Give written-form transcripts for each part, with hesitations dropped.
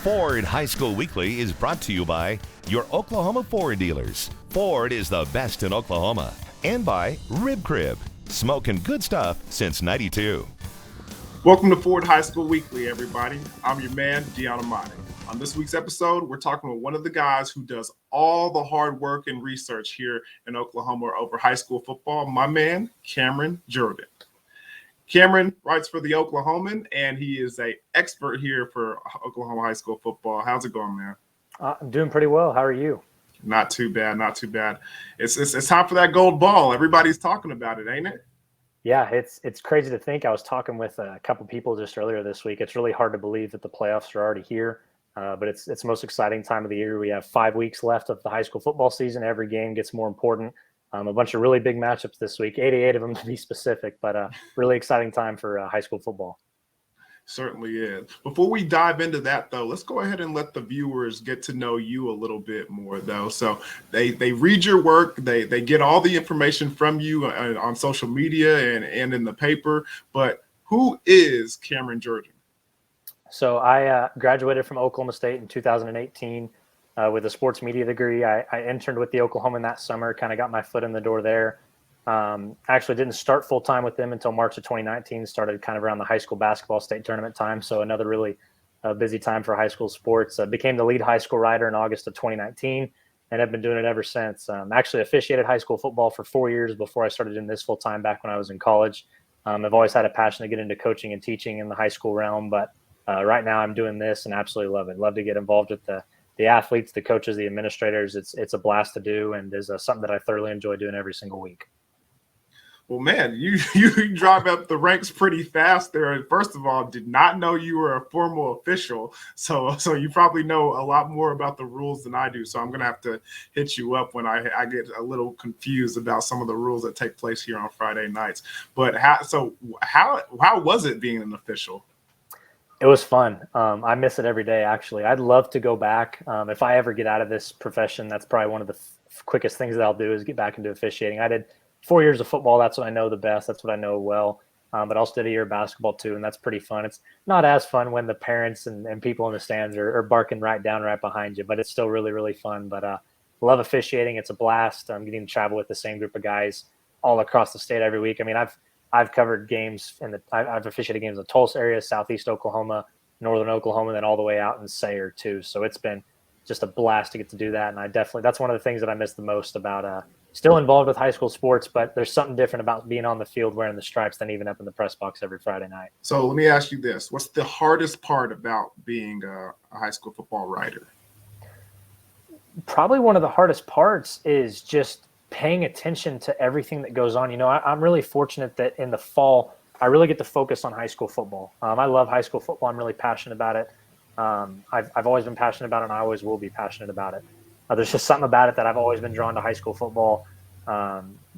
Ford High School Weekly is brought to you by your Oklahoma Ford dealers. Ford is the best in Oklahoma. And by Rib Crib, smoking good stuff since '92. Welcome to Ford High School Weekly, everybody. I'm your man, Jourdan. On this week's episode, we're talking with one of the guys who does all the hard work and research here in Oklahoma over high school football, my man, Jourdan. Cameron writes for the Oklahoman, and he is an expert here for Oklahoma high school football. How's it going, man? I'm doing pretty well. How are you? Not too bad, not too bad. It's time for that gold ball. Everybody's talking about it, ain't it? Yeah, it's crazy to think. I was talking with a couple people just earlier this week. It's really hard to believe that the playoffs are already here, but it's the most exciting time of the year. We have 5 weeks left of the high school football season. Every game gets more important. A bunch of really big matchups this week, 88 of them to be specific, but really exciting time for high school football. Certainly is. Before we dive into that, though, let's go ahead and let the viewers get to know you a little bit more, though. So they read your work, they get all the information from you on social media and in the paper. But who is Cameron Jourdan? So I graduated from Oklahoma State in 2018 with a sports media degree. I interned with the Oklahoman that summer, kind of got my foot in the door there. Actually didn't start full-time with them until March of 2019, started kind of around the high school basketball state tournament time. So another really busy time for high school sports. Became the lead high school writer in August of 2019 and have been doing it ever since. Actually officiated high school football for 4 years before I started doing this full-time back when I was in college. I've always had a passion to get into coaching and teaching in the high school realm, but right now I'm doing this and absolutely love it. Love to get involved with the athletes, the coaches, the administrators. It's a blast to do and is something that I thoroughly enjoy doing every single week. Well, man, you drive up the ranks pretty fast there. First of all, did not know you were a formal official, so you probably know a lot more about the rules than I do. So I'm gonna have to hit you up when I get a little confused about some of the rules that take place here on Friday nights. But how was it being an official? It was fun. I miss it every day, actually. I'd love to go back. If I ever get out of this profession, that's probably one of the quickest things that I'll do is get back into officiating. I did 4 years of football. That's what I know the best. That's what I know well. But also did a year of basketball too, and that's pretty fun. It's not as fun when the parents and people in the stands are barking right behind you, but it's still really, really fun. But love officiating. It's a blast. I'm getting to travel with the same group of guys all across the state every week. I mean, I've covered games I've officiated games in the Tulsa area, Southeast Oklahoma, Northern Oklahoma, and then all the way out in Sayre too. So it's been just a blast to get to do that. And that's one of the things that I miss the most about still involved with high school sports, but there's something different about being on the field wearing the stripes than even up in the press box every Friday night. So let me ask you this. What's the hardest part about being a high school football writer? Probably one of the hardest parts is just paying attention to everything that goes on. You know, I'm really fortunate that in the fall, I really get to focus on high school football. I love high school football. I'm really passionate about it. I've always been passionate about it, and I always will be passionate about it. There's just something about it that I've always been drawn to high school football.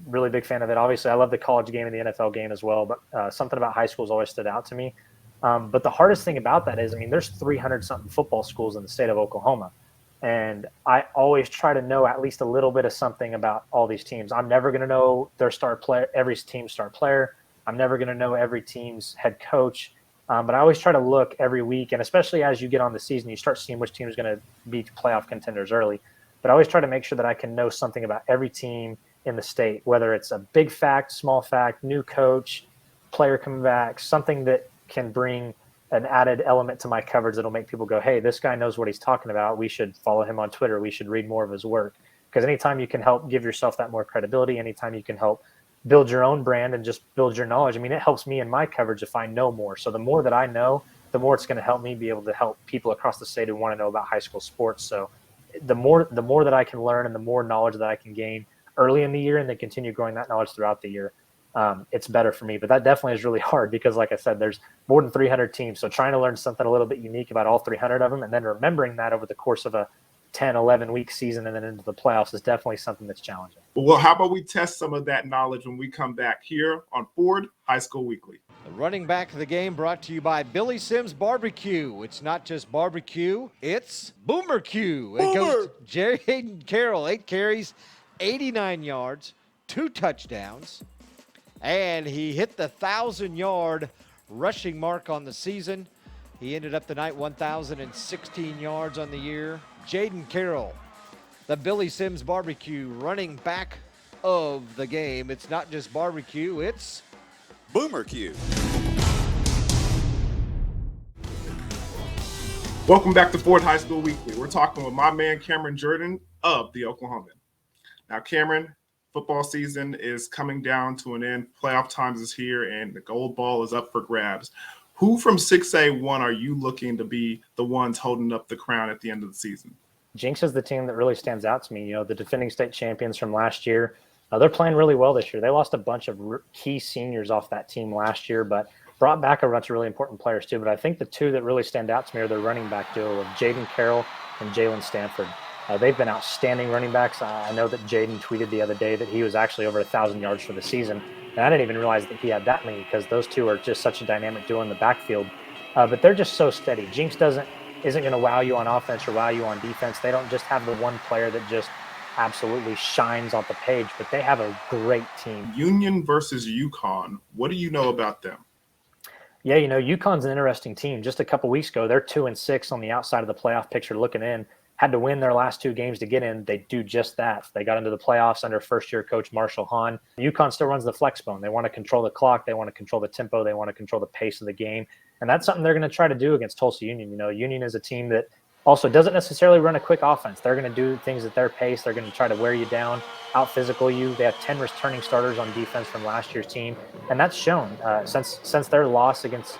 Really big fan of it. Obviously, I love the college game and the NFL game as well, but something about high school has always stood out to me. But the hardest thing about that is, I mean, there's 300-something football schools in the state of Oklahoma. And I always try to know at least a little bit of something about all these teams. I'm never going to know their star player, every team's star player. I'm never going to know every team's head coach. But I always try to look every week, and especially as you get on the season, you start seeing which team is going to be playoff contenders early. But I always try to make sure that I can know something about every team in the state, whether it's a big fact, small fact, new coach, player coming back, something that can bring an added element to my coverage that'll make people go, hey, this guy knows what he's talking about. We should follow him on Twitter. We should read more of his work. Because anytime you can help give yourself that more credibility, anytime you can help build your own brand and just build your knowledge, I mean, it helps me in my coverage if I know more. So the more that I know, the more it's going to help me be able to help people across the state who want to know about high school sports. So the more that I can learn and the more knowledge that I can gain early in the year and then continue growing that knowledge throughout the year, it's better for me. But that definitely is really hard because, like I said, there's more than 300 teams. So trying to learn something a little bit unique about all 300 of them and then remembering that over the course of a 10, 11-week season and then into the playoffs is definitely something that's challenging. Well, how about we test some of that knowledge when we come back here on Ford High School Weekly. The running back of the game brought to you by Billy Sims Barbecue. It's not just barbecue, it's Boomer Q. It goes to Jerry Hayden Carroll, 8 carries, 89 yards, 2 touchdowns, and he hit the 1,000-yard rushing mark on the season. He ended up the night 1,016 yards on the year. Jaden Carroll, the Billy Sims Barbecue running back of the game. It's not just barbecue, it's Boomer Q. Welcome back to Ford High School Weekly. We're talking with my man Cameron Jourdan of the Oklahoman. Now, Cameron, football season is coming down to an end. Playoff times is here, and the gold ball is up for grabs. Who from 6A1 are you looking to be the ones holding up the crown at the end of the season? Jenks is the team that really stands out to me. You know, the defending state champions from last year. They're playing really well this year. They lost a bunch of key seniors off that team last year, but brought back a bunch of really important players too. But I think the two that really stand out to me are their running back duo of Jaden Carroll and Jalen Stanford. They've been outstanding running backs. I know that Jaden tweeted the other day that he was actually over 1,000 yards for the season. And I didn't even realize that he had that many because those two are just such a dynamic duo in the backfield. But they're just so steady. Jenks isn't going to wow you on offense or wow you on defense. They don't just have the one player that just absolutely shines off the page, but they have a great team. Union versus UConn. What do you know about them? Yeah, you know, UConn's an interesting team. Just a couple weeks ago, they're 2-6 on the outside of the playoff picture looking in. Had to win their last two games to get in. They do just that. They got into the playoffs under first-year coach Marshall Hahn. UConn still runs the flex bone. They want to control the clock. They want to control the tempo. They want to control the pace of the game. And that's something they're going to try to do against Tulsa Union. You know, Union is a team that also doesn't necessarily run a quick offense. They're going to do things at their pace. They're going to try to wear you down, out-physical you. They have 10 returning starters on defense from last year's team, and that's shown. Since their loss against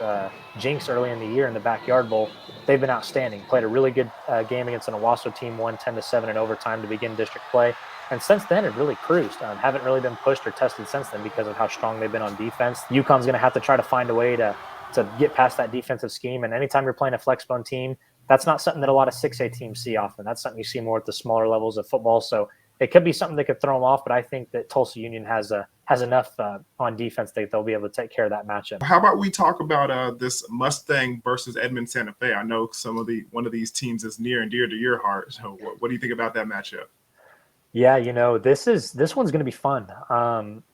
Jenks early in the year in the Backyard Bowl, they've been outstanding. Played a really good game against an Owasso team, won 10-7 in overtime to begin district play. And since then, it really cruised. Haven't really been pushed or tested since then because of how strong they've been on defense. UConn's going to have to try to find a way to get past that defensive scheme. And anytime you're playing a flexbone team, that's not something that a lot of 6A teams see often. That's something you see more at the smaller levels of football. So it could be something that could throw them off, but I think that Tulsa Union has enough on defense that they'll be able to take care of that matchup. How about we talk about this Mustang versus Edmond Santa Fe? I know one of these teams is near and dear to your heart. So what do you think about that matchup? Yeah, you know, this one's going to be fun.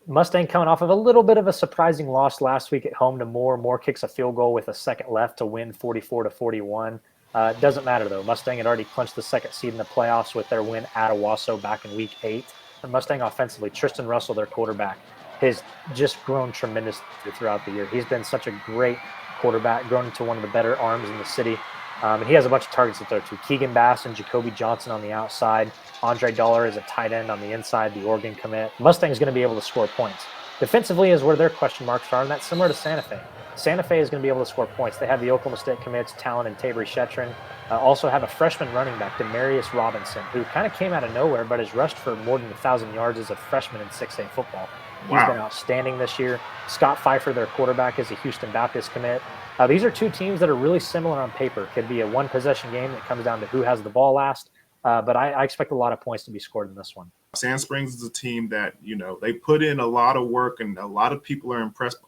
Mustang coming off of a little bit of a surprising loss last week at home to Moore. Moore kicks a field goal with a second left to win 44-41. It doesn't matter, though. Mustang had already clinched the second seed in the playoffs with their win at Owasso back in Week 8. And Mustang offensively, Tristan Russell, their quarterback, has just grown tremendously throughout the year. He's been such a great quarterback, grown into one of the better arms in the city. And he has a bunch of targets to throw to. Keegan Bass and Jacoby Johnson on the outside. Andre Dollar is a tight end on the inside, the Oregon commit. Mustang's going to be able to score points. Defensively is where their question marks are, and that's similar to Santa Fe. Santa Fe is going to be able to score points. They have the Oklahoma State commits, Talon and Tabry Shetron. Also have a freshman running back, Demarius Robinson, who kind of came out of nowhere, but has rushed for more than 1,000 yards as a freshman in 6A football. He's been outstanding this year. Scott Pfeiffer, their quarterback, is a Houston Baptist commit. These are two teams that are really similar on paper. Could be a one-possession game that comes down to who has the ball last. But I expect a lot of points to be scored in this one. Sand Springs is a team that, you know, they put in a lot of work and a lot of people are impressed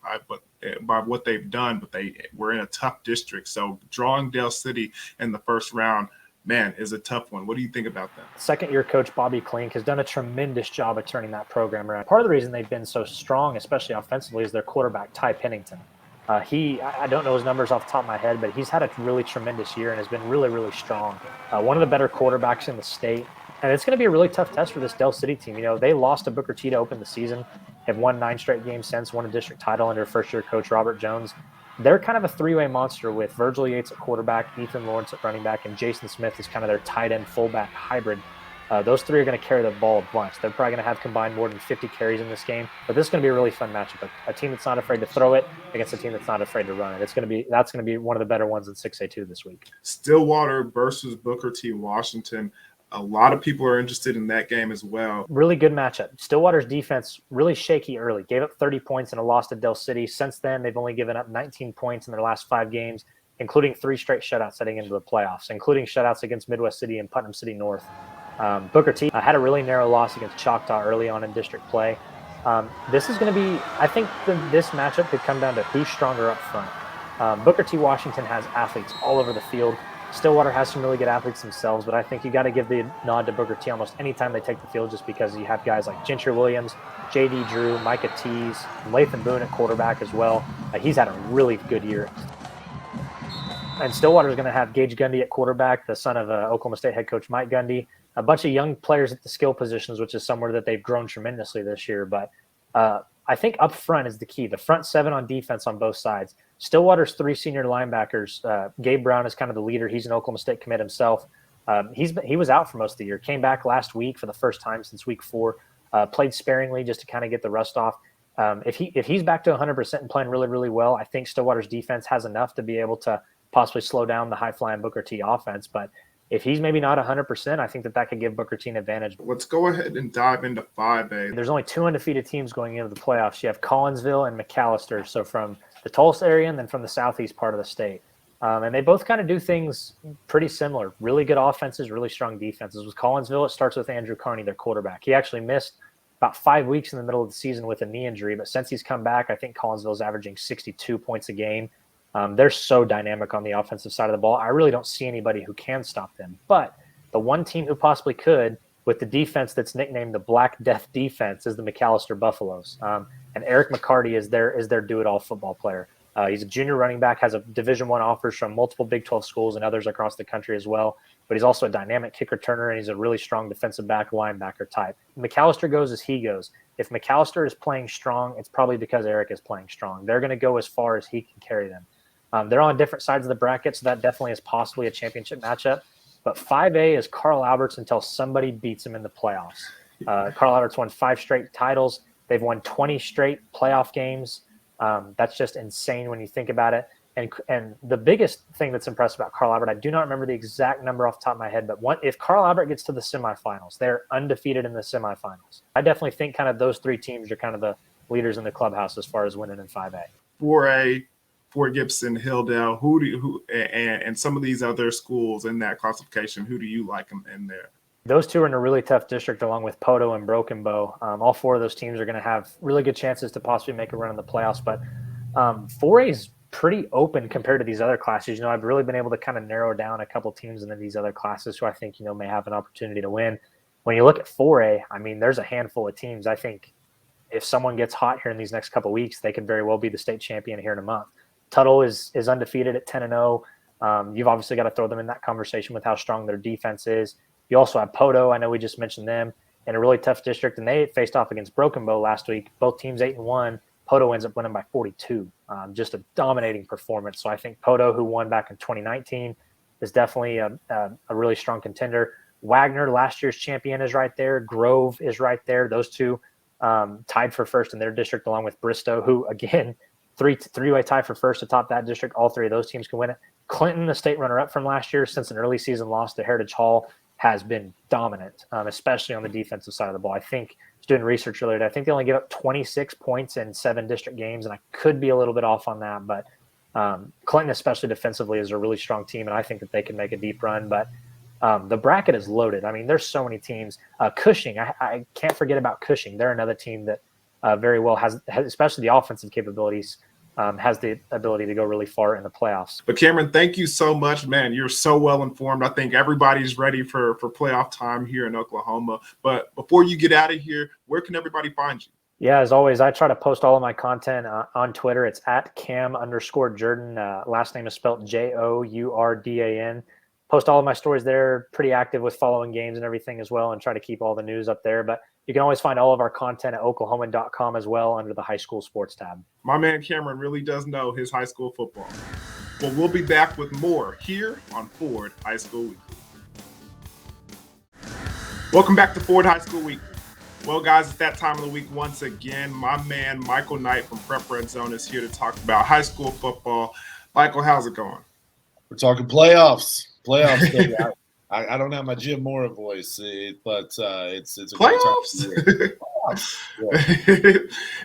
by what they've done, but they were in a tough district. So drawing Dale City in the first round, man, is a tough one. What do you think about that? Second-year coach Bobby Klink has done a tremendous job of turning that program around. Part of the reason they've been so strong, especially offensively, is their quarterback, Ty Pennington. I don't know his numbers off the top of my head, but he's had a really tremendous year and has been really, really strong. One of the better quarterbacks in the state. And it's going to be a really tough test for this Dell City team. You know, they lost to Booker T to open the season, have won 9 straight games since, won a district title under first-year coach Robert Jones. They're kind of a three-way monster with Virgil Yates at quarterback, Ethan Lawrence at running back, and Jason Smith is kind of their tight end fullback hybrid. Those three are going to carry the ball a bunch. They're probably going to have combined more than 50 carries in this game. But this is going to be a really fun matchup. A team that's not afraid to throw it against a team that's not afraid to run it. That's going to be one of the better ones in 6A2 this week. Stillwater versus Booker T Washington. A lot of people are interested in that game as well. Really good matchup. Stillwater's defense really shaky early. Gave up 30 points in a loss to Dell City. Since then, they've only given up 19 points in their last 5 games, including 3 straight shutouts heading into the playoffs, including shutouts against Midwest City and Putnam City North. Booker T had a really narrow loss against Choctaw early on in district play. This is going to be, I think this matchup could come down to who's stronger up front. Booker T Washington has athletes all over the field. Stillwater has some really good athletes themselves, but I think you got to give the nod to Booker T almost anytime they take the field, just because you have guys like Gentry Williams, J.D. Drew, Micah Tees, Lathan Boone at quarterback as well. He's had a really good year. And Stillwater's going to have Gage Gundy at quarterback, the son of Oklahoma State head coach Mike Gundy. A bunch of young players at the skill positions, which is somewhere that they've grown tremendously this year. But I think up front is the key. The front seven on defense on both sides. Stillwater's 3 senior linebackers. Gabe Brown is kind of the leader. He's an Oklahoma State commit himself. He was out for most of the year. Came back last week for the first time since week 4. Played sparingly just to kind of get the rust off. If he's back to 100% and playing really, really well, I think Stillwater's defense has enough to be able to possibly slow down the high-flying Booker T offense. But if he's maybe not 100%, I think that could give Booker T an advantage. Let's go ahead and dive into 5A. There's only 2 undefeated teams going into the playoffs. You have Collinsville and McAllister, so from the Tulsa area and then from the southeast part of the state. And they both kind of do things pretty similar. Really good offenses, really strong defenses. With Collinsville, it starts with Andrew Carney, their quarterback. He actually missed about 5 weeks in the middle of the season with a knee injury, but since he's come back, I think Collinsville is averaging 62 points a game. They're so dynamic on the offensive side of the ball. I really don't see anybody who can stop them. But the one team who possibly could, with the defense that's nicknamed the Black Death defense, is the McAllister Buffaloes. And Eric McCarty is their do-it-all football player. He's a junior running back, has a Division I offers from multiple Big 12 schools and others across the country as well. But he's also a dynamic kick returner, and he's a really strong defensive back linebacker type. McAllister goes as he goes. If McAllister is playing strong, it's probably because Eric is playing strong. They're going to go as far as he can carry them. They're on different sides of the bracket, so that definitely is possibly a championship matchup. But 5A is Carl Alberts until somebody beats him in the playoffs. Carl Alberts won 5 straight titles. They've won 20 straight playoff games. That's just insane when you think about it. And the biggest thing that's impressive about Carl Albert, I do not remember the exact number off the top of my head, but if Carl Albert gets to the semifinals, they're undefeated in the semifinals. I definitely think kind of those 3 teams are kind of the leaders in the clubhouse as far as winning in 5A. 4A, Fort Gibson, Hilldale, and some of these other schools in that classification, who do you like in there? Those 2 are in a really tough district along with Poto and Broken Bow. All 4 of those teams are going to have really good chances to possibly make a run in the playoffs. But 4A is pretty open compared to these other classes. I've really been able to kind of narrow down a couple teams in these other classes who I think, may have an opportunity to win. When you look at 4A, I mean, there's a handful of teams. I think if someone gets hot here in these next couple of weeks, they could very well be the state champion here in a month. Tuttle is undefeated at 10-0. You've obviously got to throw them in that conversation with how strong their defense is. You also have Poto. I know we just mentioned them in a really tough district, and they faced off against Broken Bow last week. Both teams 8-1. Poto ends up winning by 42. Just a dominating performance. So I think Poto, who won back in 2019, is definitely a really strong contender. Wagner, last year's champion, is right there. Grove is right there. Those 2 tied for first in their district, along with Bristow, who, again, three-way tie for first to top that district. All 3 of those teams can win it. Clinton, the state runner-up from last year, since an early season loss to Heritage Hall, has been dominant, especially on the defensive side of the ball. I think I was doing research earlier. I think they only give up 26 points in 7 district games, and I could be a little bit off on that. But Clinton, especially defensively, is a really strong team, and I think that they can make a deep run. But the bracket is loaded. I mean, there's so many teams. Cushing, I can't forget about Cushing. They're another team that very well has, especially the offensive capabilities, has the ability to go really far in the playoffs. But Cameron, thank you so much, man. You're so well informed. I think everybody's ready for playoff time here in Oklahoma. But before you get out of here, where can everybody find you? Yeah, as always, I try to post all of my content on Twitter. It's at Cam_Jourdan. Last name is spelled Jourdan. Post all of my stories there. Pretty active with following games and everything as well, and try to keep all the news up there. But you can always find all of our content at Oklahoman.com as well under the high school sports tab. My man Cameron really does know his high school football. But we'll be back with more here on Ford High School Weekly. Welcome back to Ford High School Weekly. Well, guys, it's that time of the week once again. My man Michael Knight from Prep Red Zone is here to talk about high school football. Michael, how's it going? We're talking playoffs. Baby. I don't have my Jim Mora voice, but it's a playoffs. Great time yeah.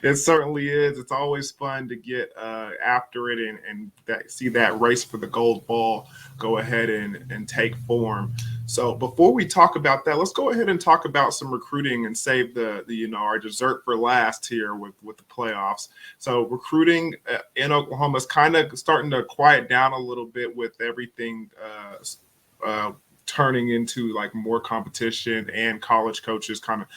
It certainly is. It's always fun to get after it and see that race for the gold ball go ahead and take form. So before we talk about that, let's go ahead and talk about some recruiting and save the our dessert for last here with the playoffs. So recruiting in Oklahoma is kind of starting to quiet down a little bit with everything turning into like more competition and college coaches kind of,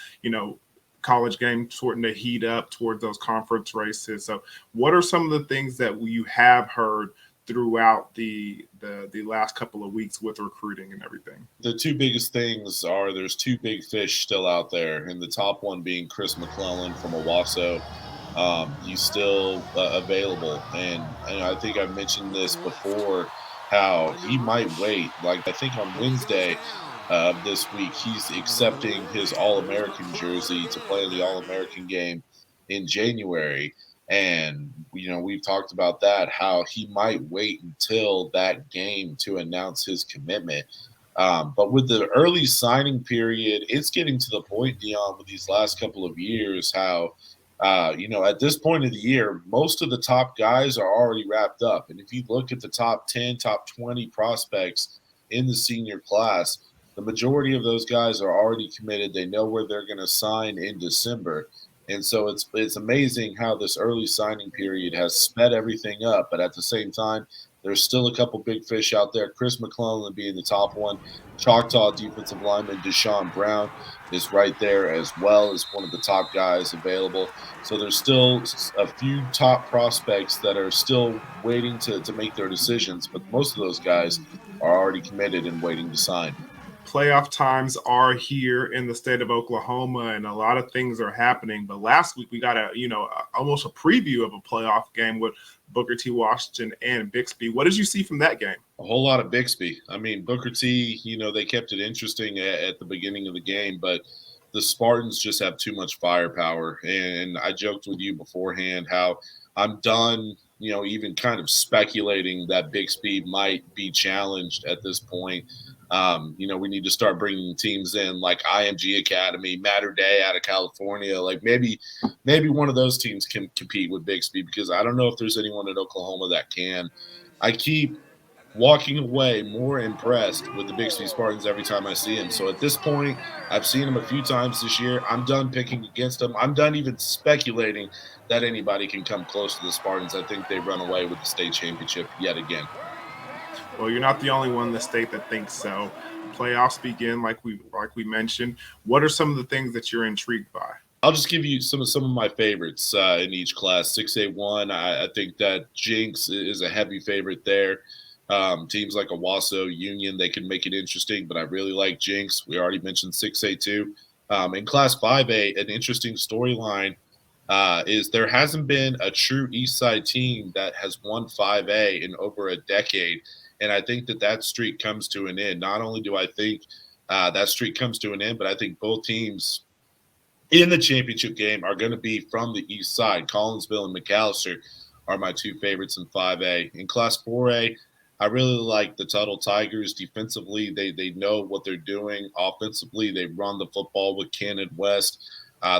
college game starting to heat up toward those conference races. So what are some of the things that you have heard throughout the last couple of weeks with recruiting and everything? The two biggest things are there's two big fish still out there, and the top one being Chris McClellan from Owasso. He's still available, and I think I've mentioned this before, how he might wait. Like I think on Wednesday of this week, he's accepting his All-American jersey to play in the All-American game in January. And, we've talked about that, how he might wait until that game to announce his commitment. But with the early signing period, it's getting to the point, Dion, with these last couple of years, how, at this point of the year, most of the top guys are already wrapped up. And if you look at the top 10, top 20 prospects in the senior class, the majority of those guys are already committed. They know where they're going to sign in December. And so it's amazing how this early signing period has sped everything up. But at the same time, there's still a couple big fish out there. Chris McClellan being the top one. Choctaw defensive lineman Deshaun Brown is right there as well as one of the top guys available. So there's still a few top prospects that are still waiting to make their decisions. But most of those guys are already committed and waiting to sign. Playoff times are here in the state of Oklahoma, and a lot of things are happening. But last week we got almost a preview of a playoff game with Booker T. Washington and Bixby. What did you see from that game? A whole lot of Bixby. I mean, Booker T, they kept it interesting at the beginning of the game, but the Spartans just have too much firepower. And I joked with you beforehand how I'm done, even kind of speculating that Bixby might be challenged at this point. We need to start bringing teams in like IMG Academy, Matter Day out of California. Like maybe one of those teams can compete with Bixby, because I don't know if there's anyone at Oklahoma that can. I keep walking away more impressed with the Bixby Spartans every time I see them. So at this point, I've seen them a few times this year. I'm done picking against them. I'm done even speculating that anybody can come close to the Spartans. I think they run away with the state championship yet again. Well, you're not the only one in the state that thinks so. Playoffs begin, like we mentioned. What are some of the things that you're intrigued by? I'll just give you some of my favorites in each class. 6A1, I think that Jenks is a heavy favorite there. Teams like Owasso, Union, they can make it interesting, but I really like Jenks. We already mentioned 6A2. In Class 5A, an interesting storyline is there hasn't been a true East Side team that has won 5A in over a decade. And I think that streak comes to an end. Not only do I think that streak comes to an end, but I think both teams in the championship game are going to be from the East Side. Collinsville and McAllister are my two favorites in 5A. In Class 4A, I really like the Tuttle Tigers. Defensively, they know what they're doing. Offensively, they run the football with Cannon West.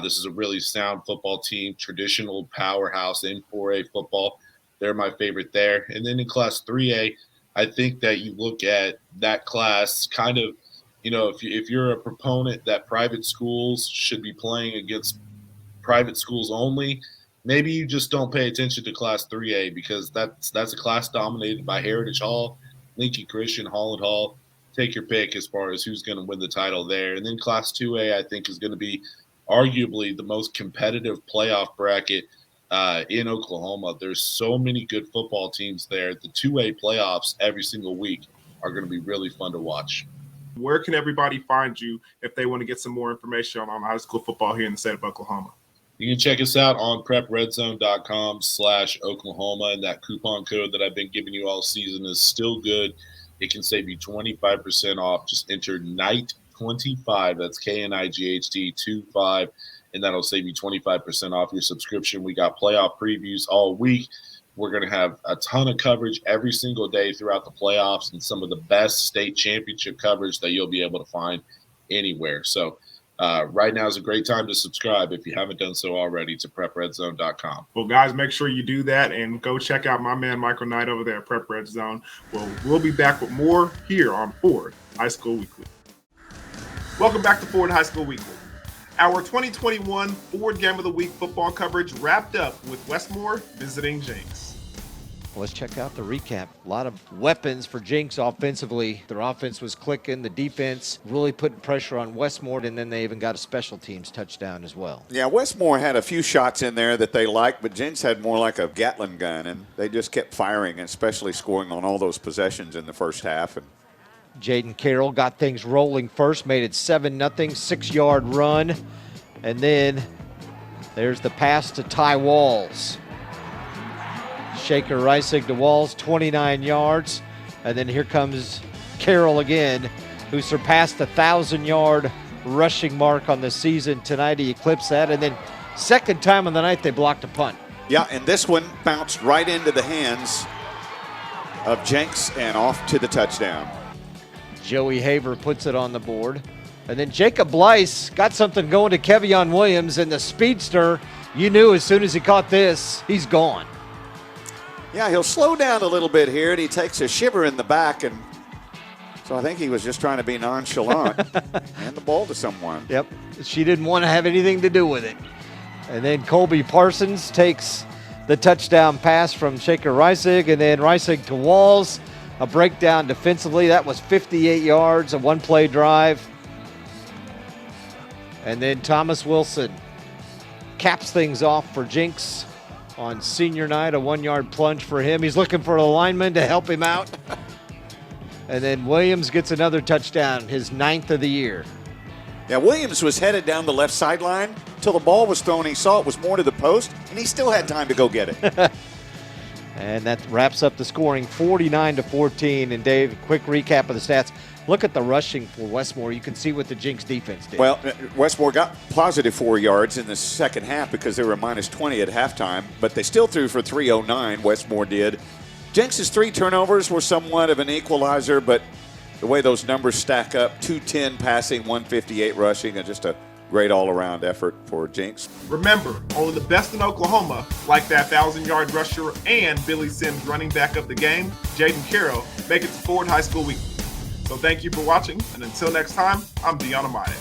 This is a really sound football team, traditional powerhouse in 4A football. They're my favorite there. And then in Class 3A, I think that you look at that class kind of, if you're a proponent that private schools should be playing against private schools only, maybe you just don't pay attention to Class 3A, because that's a class dominated by Heritage Hall, Lincoln Christian, Holland Hall. Take your pick as far as who's going to win the title there. And then Class 2A, I think, is going to be arguably the most competitive playoff bracket in Oklahoma. There's so many good football teams there. The 2A playoffs every single week are going to be really fun to watch. Where can everybody find you if they want to get some more information on high school football here in the state of Oklahoma? You can check us out on prepredzone.com/Oklahoma, and that coupon code that I've been giving you all season is still good. It can save you 25% off. Just enter NIGHT25, that's KNIGHT 25, and that'll save you 25% off your subscription. We got playoff previews all week. We're going to have a ton of coverage every single day throughout the playoffs, and some of the best state championship coverage that you'll be able to find anywhere. So right now is a great time to subscribe if you haven't done so already to prepredzone.com. Well, guys, make sure you do that and go check out my man Michael Knight over there at Prep Red Zone. Well, we'll be back with more here on Ford High School Weekly. Welcome back to Ford High School Weekly. Our 2021 Ford Game of the Week football coverage wrapped up with Westmoore visiting Jenks. Let's check out the recap. A lot of weapons for Jenks offensively. Their offense was clicking. The defense really putting pressure on Westmoore, and then they even got a special teams touchdown as well. Yeah, Westmoore had a few shots in there that they liked, but Jenks had more like a Gatling gun, and they just kept firing, and especially scoring on all those possessions in the first half. And Jaden Carroll got things rolling first, made it 7-0, 6-yard run. And then there's the pass to Ty Walls. Shaker Reisig to Walls, 29 yards. And then here comes Carroll again, who surpassed the 1,000-yard rushing mark on the season tonight. He eclipsed that. And then second time on the night, they blocked a punt. yeah, and this one bounced right into the hands of Jenks and off to the touchdown. Joey Haver puts it on the board. And then Jacob Blyce got something going to Kevion Williams, and the speedster, you knew as soon as he caught this, he's gone. Yeah, he'll slow down a little bit here, and he takes a shiver in the back, and so I think he was just trying to be nonchalant and hand the ball to someone. Yep, she didn't want to have anything to do with it. And then Colby Parsons takes the touchdown pass from Shaker Reisig, and then Reisig to Walls. A breakdown defensively. That was 58 yards, a one-play drive. And then Thomas Wilson caps things off for Jenks on senior night, a 1-yard plunge for him. He's looking for a lineman to help him out. And then Williams gets another touchdown, his 9th of the year. Yeah, Williams was headed down the left sideline till the ball was thrown. He saw it was more to the post, and he still had time to go get it. And that wraps up the scoring, 49-14. And Dave, quick recap of the stats. Look at the rushing for Westmoore. You can see what the Jenks defense did. Well, Westmoore got positive 4 yards in the second half because they were minus 20 at halftime, but they still threw for 309, Westmoore did. Jenks' 3 turnovers were somewhat of an equalizer, but the way those numbers stack up, 210 passing, 158 rushing, and just a great all-around effort for Jenks. Remember, only the best in Oklahoma, like that 1,000-yard rusher and Billy Sims running back of the game, Jaden Carroll, make it to Ford High School Weekly. So thank you for watching, and until next time, I'm Jourdan Amati.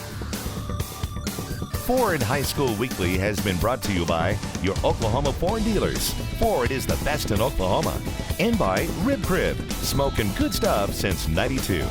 Ford High School Weekly has been brought to you by your Oklahoma Ford dealers. Ford is the best in Oklahoma. And by Rib Crib, smoking good stuff since '92.